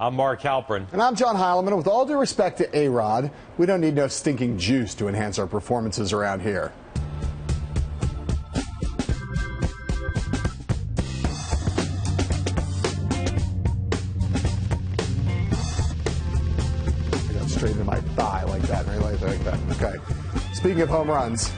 I'm Mark Halperin. And I'm John Heilemann. With all due respect to A-Rod, we don't need no stinking juice to enhance our performances around here. I got straight into my thigh like that. Right? Like that. Okay. Speaking of home runs,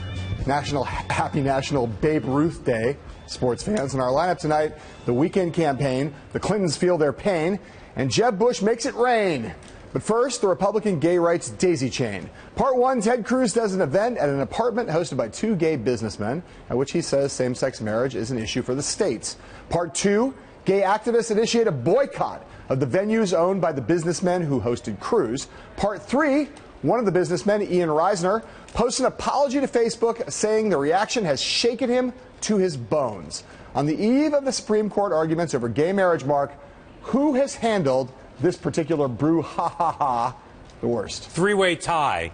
Happy National Babe Ruth Day, sports fans. In our lineup tonight, the weekend campaign, the Clintons feel their pain, and Jeb Bush makes it rain. But first, the Republican gay rights daisy chain. Part one, Ted Cruz does an event at an apartment hosted by two gay businessmen, at which he says same-sex marriage is an issue for the states. Part two, gay activists initiate a boycott of the venues owned by the businessmen who hosted Cruz. Part three, one of the businessmen, Ian Reisner, posts an apology to Facebook saying the reaction has shaken him to his bones. On the eve of the Supreme Court arguments over gay marriage, Mark, who has handled this particular brouhaha the worst? Three-way tie.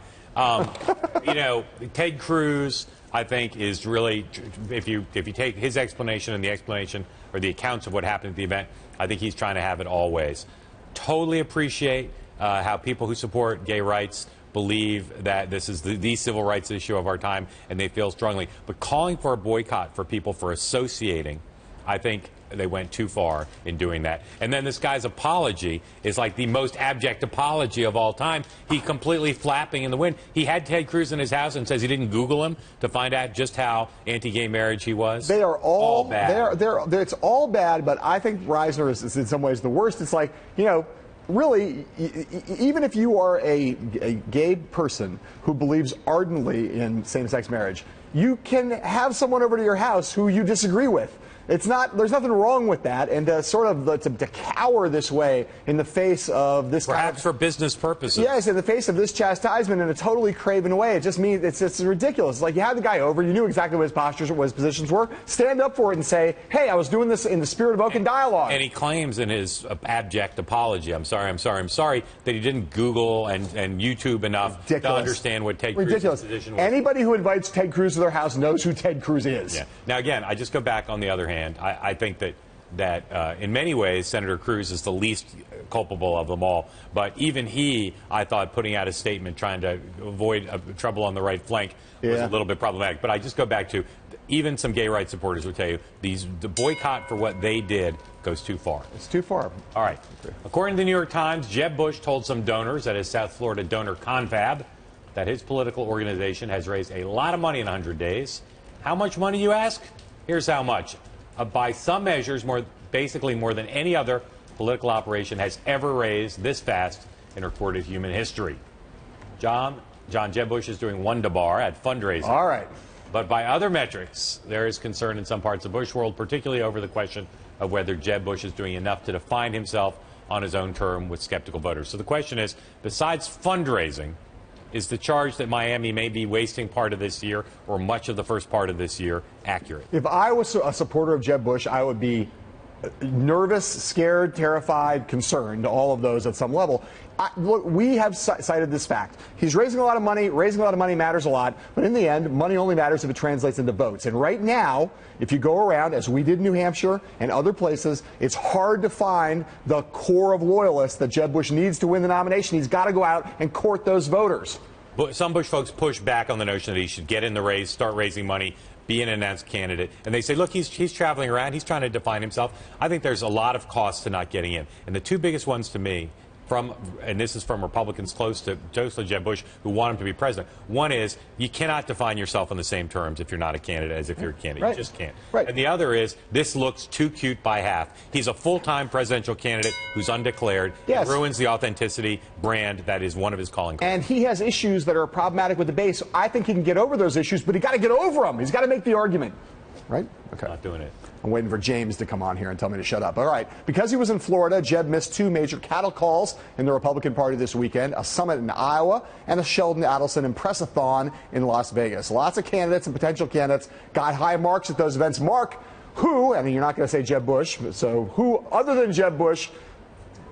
Ted Cruz, I think, is really, if you take his explanation and the explanation or the accounts of what happened at the event, I think he's trying to have it all ways. Totally appreciate how people who support gay rights believe that this is the civil rights issue of our time, and they feel strongly. But calling for a boycott for people for associating, I think they went too far in doing that. And then this guy's apology is like the most abject apology of all time. He completely flapping in the wind. He had Ted Cruz in his house and says he didn't Google him to find out just how anti-gay marriage he was. They are all bad. It's all bad, but I think Reisner is in some ways the worst. It's like, really, even if you are a gay person who believes ardently in same-sex marriage, you can have someone over to your house who you disagree with. There's nothing wrong with that, and to cower this way in the face of this perhaps for business purposes. Yes, in the face of this chastisement in a totally craven way. It just means it's ridiculous. It's like you had the guy over, you knew exactly what his postures, what his positions were. Stand up for it and say, hey, I was doing this in the spirit of open dialogue. And he claims in his abject apology, I'm sorry, that he didn't Google and YouTube enough to understand what Ted Cruz's position was. Anybody who invites Ted Cruz to their house knows who Ted Cruz is. Yeah. Now, again, I just go back on the other hand. I think that in many ways, Senator Cruz is the least culpable of them all. But even he, I thought, putting out a statement trying to avoid trouble on the right flank was a little bit problematic. But I just go back to even some gay rights supporters will tell you the boycott for what they did goes too far. It's too far. All right. According to the New York Times, Jeb Bush told some donors at his South Florida donor confab that his political organization has raised a lot of money in 100 days. How much money, you ask? Here's how much. By some measures, basically more than any other political operation has ever raised this fast in recorded human history. John Jeb Bush is doing wonderbar at fundraising. All right. But by other metrics, there is concern in some parts of the Bush world, particularly over the question of whether Jeb Bush is doing enough to define himself on his own term with skeptical voters. So the question is, besides fundraising, is the charge that Miami may be wasting part of this year or much of the first part of this year accurate? If I was a supporter of Jeb Bush, I would be nervous, scared, terrified, concerned, all of those at some level. Look, we have cited this fact. He's raising a lot of money. Raising a lot of money matters a lot. But in the end, money only matters if it translates into votes. And right now, if you go around, as we did in New Hampshire and other places, it's hard to find the core of loyalists that Jeb Bush needs to win the nomination. He's got to go out and court those voters. But some Bush folks push back on the notion that he should get in the race, start raising money, be an announced candidate. And they say, look, he's traveling around. He's trying to define himself. I think there's a lot of costs to not getting in. And the two biggest ones to me, and this is from Republicans close to Jeb Bush who want him to be president. One is you cannot define yourself on the same terms if you're not a candidate as if you're a candidate. Right. You just can't. Right. And the other is this looks too cute by half. He's a full-time presidential candidate who's undeclared. Yes. It ruins the authenticity brand that is one of his calling cards. And he has issues that are problematic with the base. I think he can get over those issues, but he got to get over them. He's got to make the argument. Right? Okay. Not doing it. I'm waiting for James to come on here and tell me to shut up. All right. Because he was in Florida, Jeb missed two major cattle calls in the Republican Party this weekend, a summit in Iowa and a Sheldon Adelson impress-a-thon in Las Vegas. Lots of candidates and potential candidates got high marks at those events. Mark, who, and you're not going to say Jeb Bush, so who other than Jeb Bush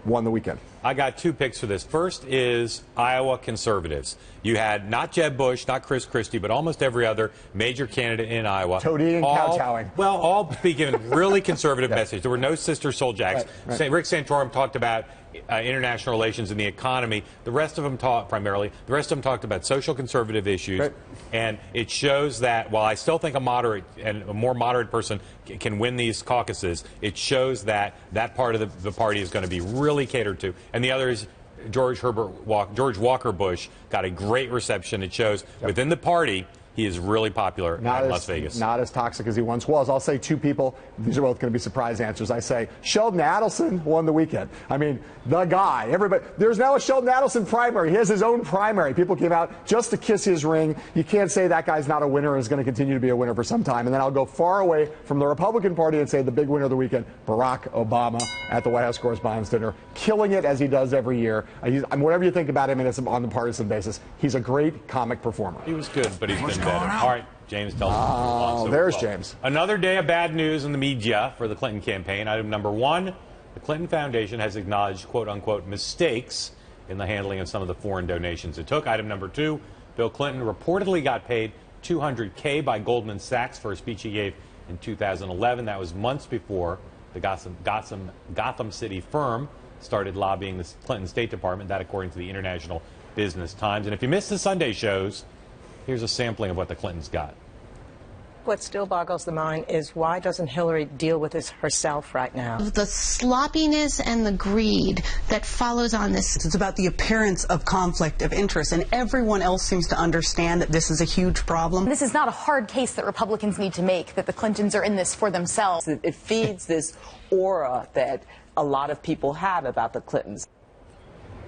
won the weekend? I got two picks for this. First is Iowa conservatives. You had not Jeb Bush, not Chris Christie, but almost every other major candidate in Iowa. Toady and kowtowing. Well, all speaking a really conservative message. There were no Sister Soljacks. Right. Rick Santorum talked about international relations and the economy. The rest of them talked talked about social conservative issues. Right. And it shows that while I still think a moderate and a more moderate person can win these caucuses, it shows that that part of the party is going to be really catered to. And the other is George Walker Bush got a great reception. It shows within the party he is really popular in Las Vegas. Not as toxic as he once was. I'll say two people. These are both going to be surprise answers. I say Sheldon Adelson won the weekend. I mean, the guy. Everybody. There's now a Sheldon Adelson primary. He has his own primary. People came out just to kiss his ring. You can't say that guy's not a winner and is going to continue to be a winner for some time. And then I'll go far away from the Republican Party and say the big winner of the weekend, Barack Obama at the White House Correspondents' Dinner, killing it as he does every year. Whatever you think about him, and it's on the partisan basis, he's a great comic performer. He was good, but he's been better. All right, James, tell us. Oh, there's James. Another day of bad news in the media for the Clinton campaign. Item number one, the Clinton Foundation has acknowledged, quote-unquote, mistakes in the handling of some of the foreign donations it took. Item number two, Bill Clinton reportedly got paid $200K by Goldman Sachs for a speech he gave in 2011. That was months before the Gotham City firm started lobbying the Clinton State Department, that according to the International Business Times. And if you missed the Sunday shows, here's a sampling of what the Clintons got. What still boggles the mind is why doesn't Hillary deal with this herself right now? The sloppiness and the greed that follows on this. It's about the appearance of conflict of interest, and everyone else seems to understand that this is a huge problem. This is not a hard case that Republicans need to make, that the Clintons are in this for themselves. It feeds this aura that a lot of people have about the Clintons.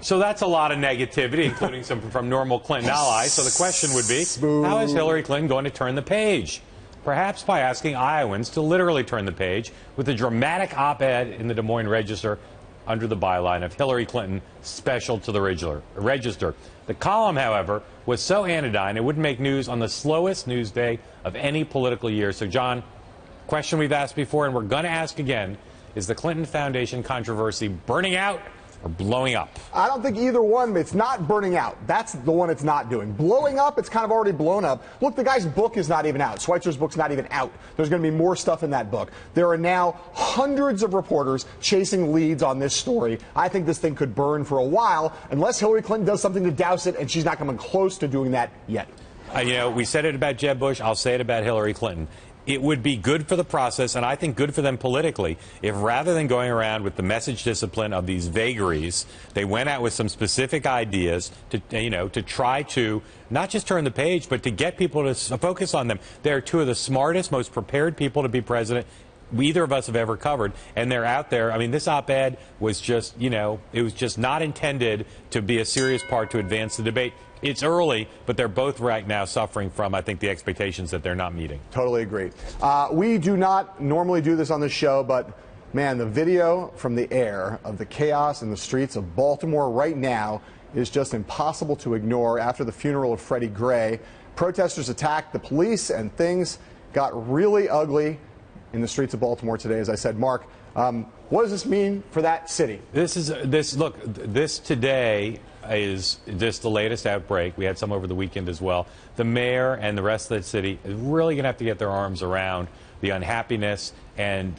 So that's a lot of negativity, including some from normal Clinton allies. So the question would be, how is Hillary Clinton going to turn the page? Perhaps by asking Iowans to literally turn the page with a dramatic op-ed in the Des Moines Register under the byline of Hillary Clinton special to the Register. The column, however, was so anodyne it wouldn't make news on the slowest news day of any political year. So, John, question we've asked before and we're going to ask again, is the Clinton Foundation controversy burning out or blowing up? I don't think either one. It's not burning out. That's the one it's not doing. Blowing up, it's kind of already blown up. Look, the guy's book is not even out. Schweitzer's book's not even out. There's going to be more stuff in that book. There are now hundreds of reporters chasing leads on this story. I think this thing could burn for a while unless Hillary Clinton does something to douse it, and she's not coming close to doing that yet. We said it about Jeb Bush. I'll say it about Hillary Clinton. It would be good for the process, and I think good for them politically, if rather than going around with the message discipline of these vagaries, they went out with some specific ideas to try to not just turn the page, but to get people to focus on them. They're two of the smartest, most prepared people to be president either of us have ever covered, and they're out there. I mean, this op-ed was just, it was just not intended to be a serious part to advance the debate. It's early, but they're both right now suffering from, I think, the expectations that they're not meeting. Totally agree. We do not normally do this on the show, but, man, the video from the air of the chaos in the streets of Baltimore right now is just impossible to ignore. After the funeral of Freddie Gray, protesters attacked the police, and things got really ugly in the streets of Baltimore today. As I said, Mark, what does this mean for that city? This today is just the latest outbreak. We had some over the weekend as well. The mayor and the rest of the city is really going to have to get their arms around the unhappiness, and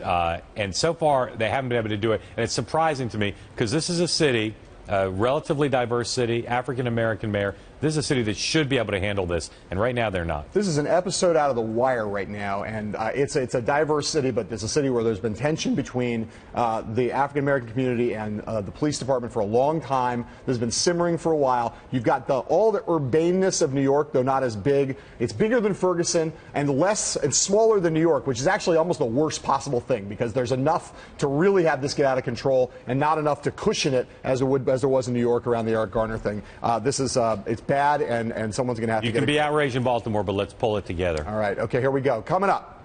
so far they haven't been able to do it. And it's surprising to me because this is a city, a relatively diverse city, African-American mayor. This is a city that should be able to handle this, and right now they're not. This is an episode out of The Wire right now, and it's a diverse city, but it's a city where there's been tension between the African-American community and the police department for a long time. There's been simmering for a while. You've got all the urbaneness of New York, though not as big. It's bigger than Ferguson and smaller than New York, which is actually almost the worst possible thing because there's enough to really have this get out of control and not enough to cushion it as there was in New York around the Eric Garner thing. It's bad, and someone's going to have to get it. You can be outraged in Baltimore, but let's pull it together. All right. Okay, here we go. Coming up,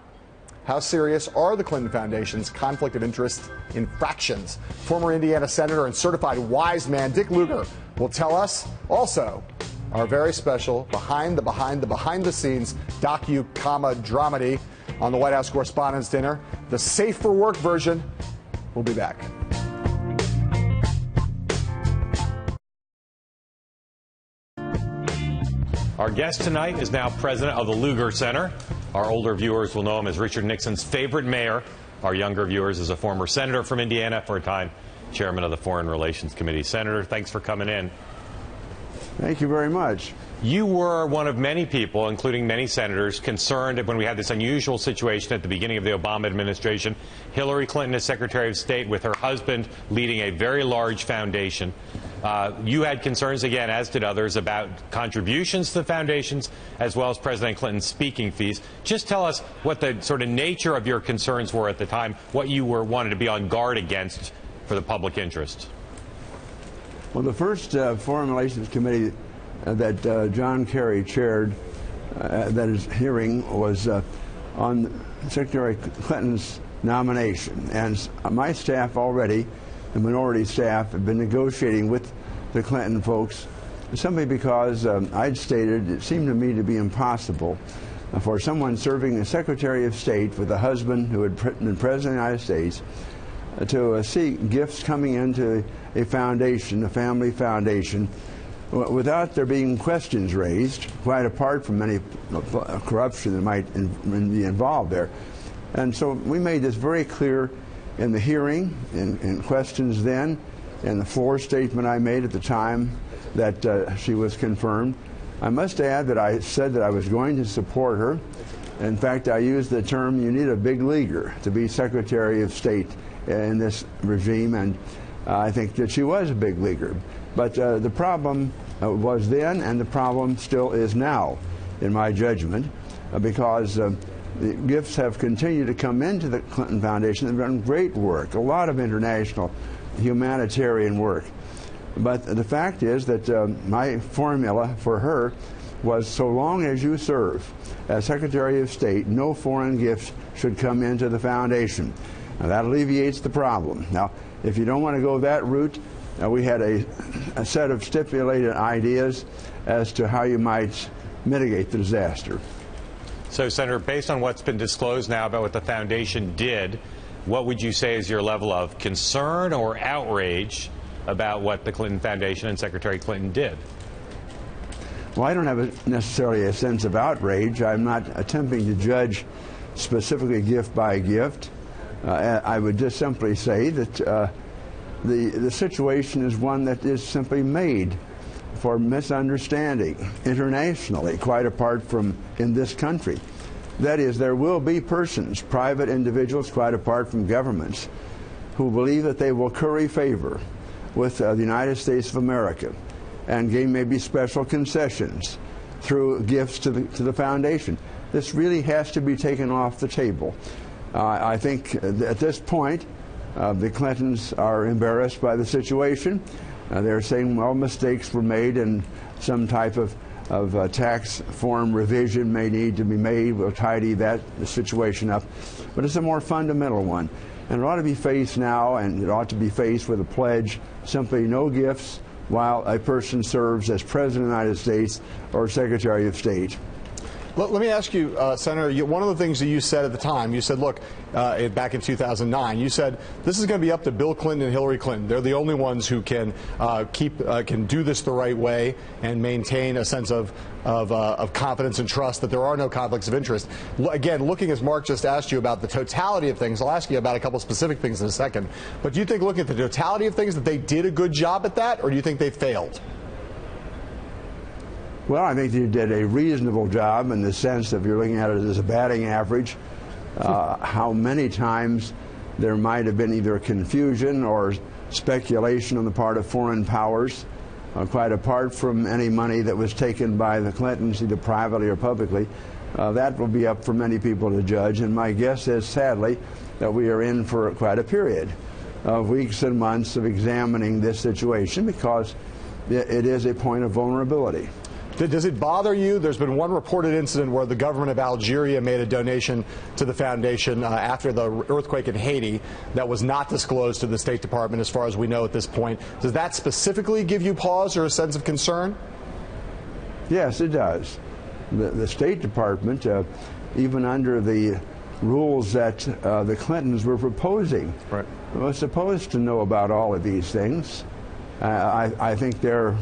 how serious are the Clinton Foundation's conflict of interest infractions? Former Indiana Senator and certified wise man Dick Lugar will tell us. Also, our very special behind the scenes dramedy on the White House Correspondents' Dinner, the safe for work version. We'll be back. Our guest tonight is now president of the Lugar Center. Our older viewers will know him as Richard Nixon's favorite mayor. Our younger viewers as a former senator from Indiana, for a time chairman of the Foreign Relations Committee. Senator, thanks for coming in. Thank you very much. You were one of many people, including many senators, concerned when we had this unusual situation at the beginning of the Obama administration. Hillary Clinton as Secretary of State with her husband leading a very large foundation. You had concerns, again, as did others, about contributions to the foundations as well as President Clinton's speaking fees. Just tell us what the sort of nature of your concerns were at the time, what you wanted to be on guard against for the public interest. Well, the first Foreign Relations Committee that John Kerry chaired, that is hearing, was on Secretary Clinton's nomination. And my staff already, the minority staff, have been negotiating with the Clinton folks simply because I'd stated it seemed to me to be impossible for someone serving as Secretary of State with a husband who had been President of the United States to see gifts coming into a foundation, a family foundation, without there being questions raised, quite apart from any corruption that might be involved there. And so we made this very clear in the hearing, in questions then, in the floor statement I made at the time that she was confirmed. I must add that I said that I was going to support her. In fact, I used the term, you need a big leaguer to be Secretary of State in this regime, and I think that she was a big leaguer. But the problem was then, and the problem still is now, in my judgment, because the gifts have continued to come into the Clinton Foundation. They've done great work, a lot of international humanitarian work. But the fact is that my formula for her was, so long as you serve as Secretary of State, no foreign gifts should come into the foundation. Now, that alleviates the problem. Now, if you don't want to go that route, we had a set of stipulated ideas as to how you might mitigate the disaster. So, Senator, based on what's been disclosed now about what the foundation did, what would you say is your level of concern or outrage about what the Clinton Foundation and Secretary Clinton did? Well, I don't have necessarily a sense of outrage. I'm not attempting to judge specifically gift by gift. I would just simply say that the situation is one that is simply made for misunderstanding internationally, quite apart from in this country. That is, there will be persons, private individuals, quite apart from governments, who believe that they will curry favor with the United States of America and gain maybe special concessions through gifts to the foundation. This really has to be taken off the table. I think at this point, the Clintons are embarrassed by the situation. They're saying, well, mistakes were made and some type of tax form revision may need to be made. We'll tidy the situation up. But it's a more fundamental one. And it ought to be faced now, and it ought to be faced with a pledge, simply no gifts while a person serves as President of the United States or Secretary of State. Let me ask you, Senator, one of the things that you said at the time, you said, look, back in 2009, you said this is going to be up to Bill Clinton and Hillary Clinton. They're the only ones who can can do this the right way and maintain a sense of confidence and trust that there are no conflicts of interest. Again, looking as Mark just asked you about the totality of things, I'll ask you about a couple specific things in a second. But do you think, looking at the totality of things, that they did a good job at that, or do you think they failed? Well, I think they did a reasonable job in the sense that if you're looking at it as a batting average, how many times there might have been either confusion or speculation on the part of foreign powers, quite apart from any money that was taken by the Clintons, either privately or publicly. That will be up for many people to judge, and my guess is, sadly, that we are in for quite a period of weeks and months of examining this situation because it is a point of vulnerability. Does it bother you? There's been one reported incident where the government of Algeria made a donation to the foundation after the earthquake in Haiti that was not disclosed to the State Department as far as we know at this point. Does that specifically give you pause or a sense of concern? Yes, it does. The State Department, even under the rules that the Clintons were proposing, was supposed to know about all of these things. I think they're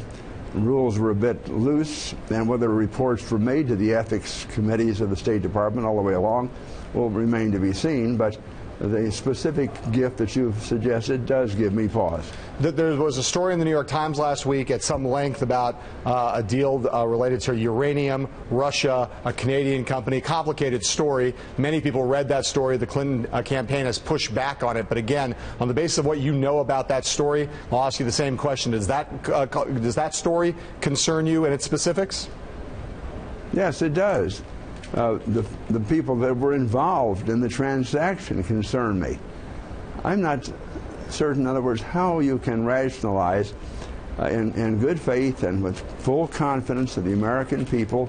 rules were a bit loose, and whether reports were made to the ethics committees of the State Department all the way along will remain to be seen. But the specific gift that you've suggested does give me pause. There was a story in the New York Times last week at some length about a deal related to uranium, Russia, a Canadian company. Complicated story. Many people read that story. The Clinton campaign has pushed back on it. But again, on the basis of what you know about that story, I'll ask you the same question. Does that story concern you and its specifics? Yes, it does. The people that were involved in the transaction concern me. I'm not certain, in other words, how you can rationalize in good faith and with full confidence of the American people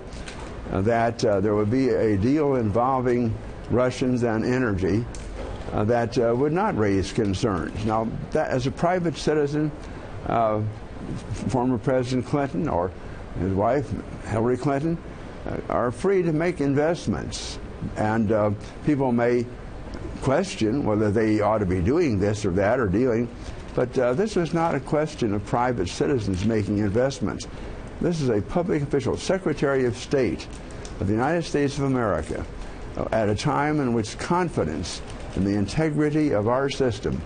that there would be a deal involving Russians and energy that would not raise concerns. Now, that, as a private citizen, former President Clinton or his wife, Hillary Clinton, are free to make investments, and people may question whether they ought to be doing this or that or dealing, but this is not a question of private citizens making investments. This is a public official, Secretary of State of the United States of America, at a time in which confidence in the integrity of our system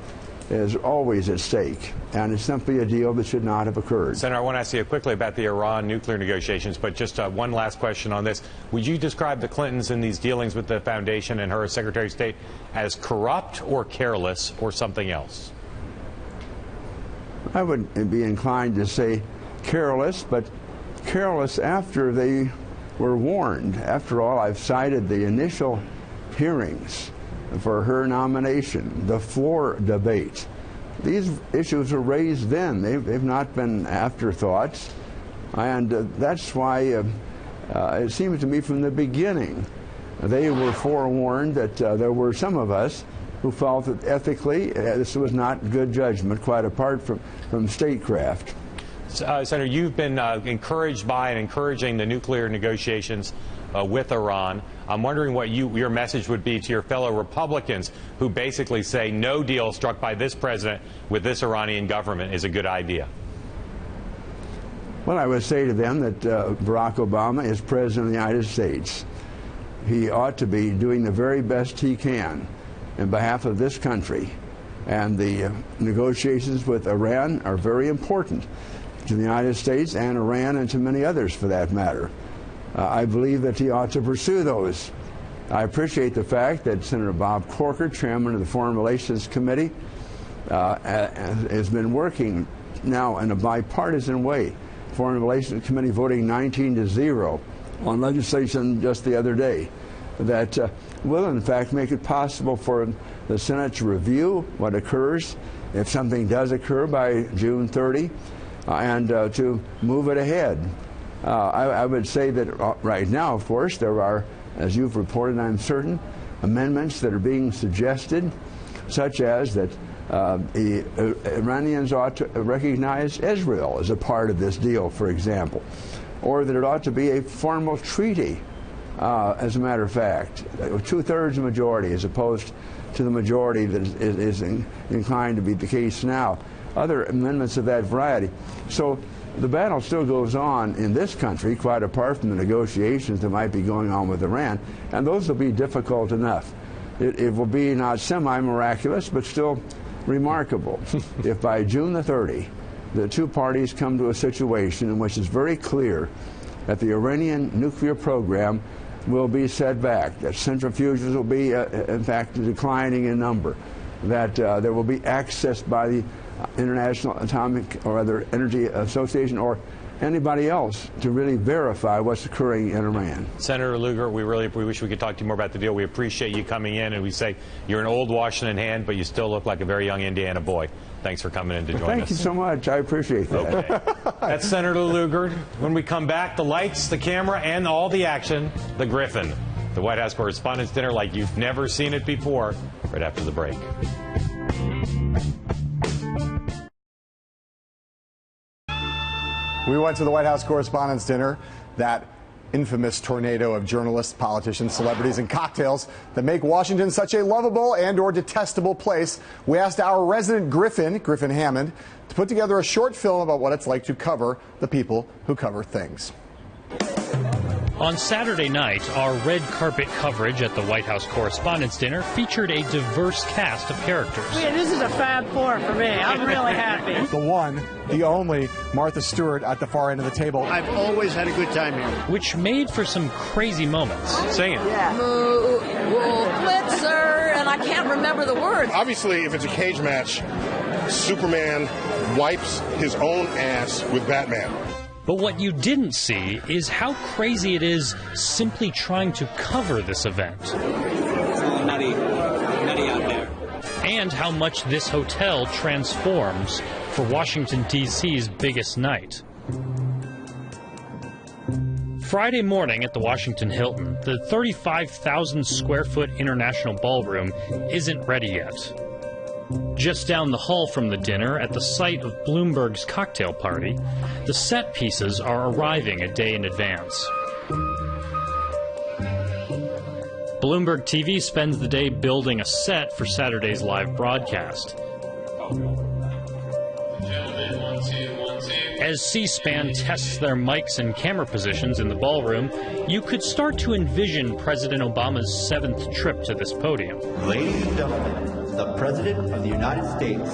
is always at stake, and it's simply a deal that should not have occurred. Senator, I want to ask you quickly about the Iran nuclear negotiations, but just one last question on this. Would you describe the Clintons in these dealings with the foundation and her as Secretary of State as corrupt or careless or something else? I would be inclined to say careless, but careless after they were warned. After all, I've cited the initial hearings for her nomination, the floor debate. These issues were raised then. They've not been afterthoughts. And that's why it seems to me from the beginning they were forewarned that there were some of us who felt that ethically this was not good judgment, quite apart from statecraft. Senator, you've been encouraged by and encouraging the nuclear negotiations with Iran. I'm wondering what your message would be to your fellow Republicans who basically say no deal struck by this president with this Iranian government is a good idea. Well, I would say to them that Barack Obama is president of the United States. He ought to be doing the very best he can in behalf of this country. And the negotiations with Iran are very important to the United States and Iran and to many others for that matter. I believe that he ought to pursue those. I appreciate the fact that Senator Bob Corker, chairman of the Foreign Relations Committee, has been working now in a bipartisan way. Foreign Relations Committee voting 19-0 on legislation just the other day that will in fact make it possible for the Senate to review what occurs if something does occur by June 30 and to move it ahead. I would say that right now, of course, there are, as you've reported, I'm certain, amendments that are being suggested, such as that the Iranians ought to recognize Israel as a part of this deal, for example, or that it ought to be a formal treaty, as a matter of fact, two-thirds majority as opposed to the majority that is inclined to be the case now. Other amendments of that variety. So the battle still goes on in this country, quite apart from the negotiations that might be going on with Iran, and those will be difficult enough. It will be not semi-miraculous, but still remarkable if by June the 30th the two parties come to a situation in which it's very clear that the Iranian nuclear program will be set back, that centrifuges will be, in fact, declining in number, that there will be access by the International Atomic or other Energy Association or anybody else to really verify what's occurring in Iran. Senator Lugar, we wish we could talk to you more about the deal. We appreciate you coming in, and we say you're an old Washington hand, but you still look like a very young Indiana boy. Thanks for coming in to join us. Thank you so much. I appreciate that. Okay. That's Senator Lugar. When we come back, the lights, the camera, and all the action, the Griffin. The White House Correspondents' Dinner like you've never seen it before, right after the break. We went to the White House Correspondents' Dinner that infamous tornado of journalists, politicians, celebrities, and cocktails that make Washington such a lovable and or detestable place, we asked our resident Griffin Hammond, to put together a short film about what it's like to cover the people who cover things. On Saturday night, our red carpet coverage at the White House Correspondents' Dinner featured a diverse cast of characters. Yeah, this is a Fab Four for me. I'm really happy. The one, the only Martha Stewart at the far end of the table. I've always had a good time here. Which made for some crazy moments. Sing it. Yeah. Blitzer, and I can't remember the words. Obviously, if it's a cage match, Superman wipes his own ass with Batman. But what you didn't see is how crazy it is simply trying to cover this event. It's nutty out there. And how much this hotel transforms for Washington, D.C.'s biggest night. Friday morning at the Washington Hilton, the 35,000 square foot International Ballroom isn't ready yet. Just down the hall from the dinner, at the site of Bloomberg's cocktail party, the set pieces are arriving a day in advance. Bloomberg TV spends the day building a set for Saturday's live broadcast. As C-SPAN tests their mics and camera positions in the ballroom, you could start to envision President Obama's 7th trip to this podium. Ladies and gentlemen, the President of the United States.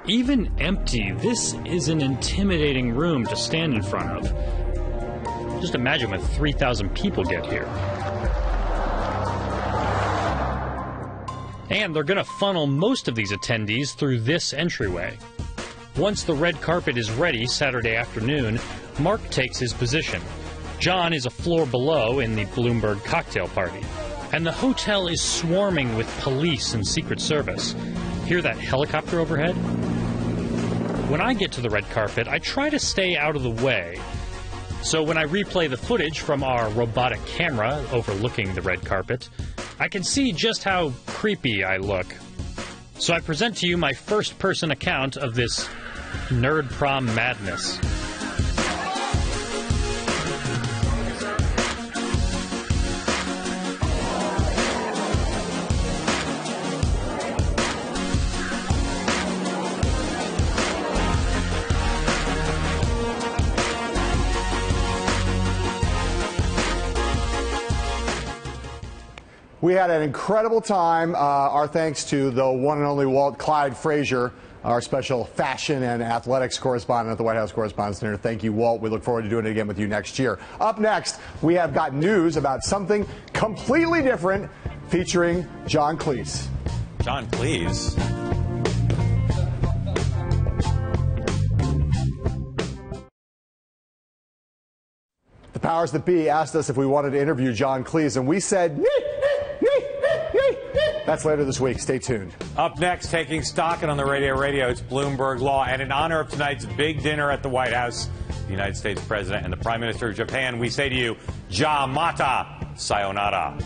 Even empty, this is an intimidating room to stand in front of. Just imagine when 3,000 people get here. And they're going to funnel most of these attendees through this entryway. Once the red carpet is ready Saturday afternoon, Mark takes his position. John is a floor below in the Bloomberg cocktail party. And the hotel is swarming with police and Secret Service. Hear that helicopter overhead? When I get to the red carpet, I try to stay out of the way. So when I replay the footage from our robotic camera overlooking the red carpet, I can see just how creepy I look. So I present to you my first-person account of this nerd prom madness. We had an incredible time. Our thanks to the one and only Clyde Frazier, our special fashion and athletics correspondent at the White House Correspondents' Dinner. Thank you, Walt. We look forward to doing it again with you next year. Up next, we have got news about something completely different featuring John Cleese. John Cleese? The powers that be asked us if we wanted to interview John Cleese, and we said, that's later this week. Stay tuned. Up next, taking stock and on the radio, it's Bloomberg Law. And in honor of tonight's big dinner at the White House, the United States President and the Prime Minister of Japan, we say to you, Ja Mata Sayonara.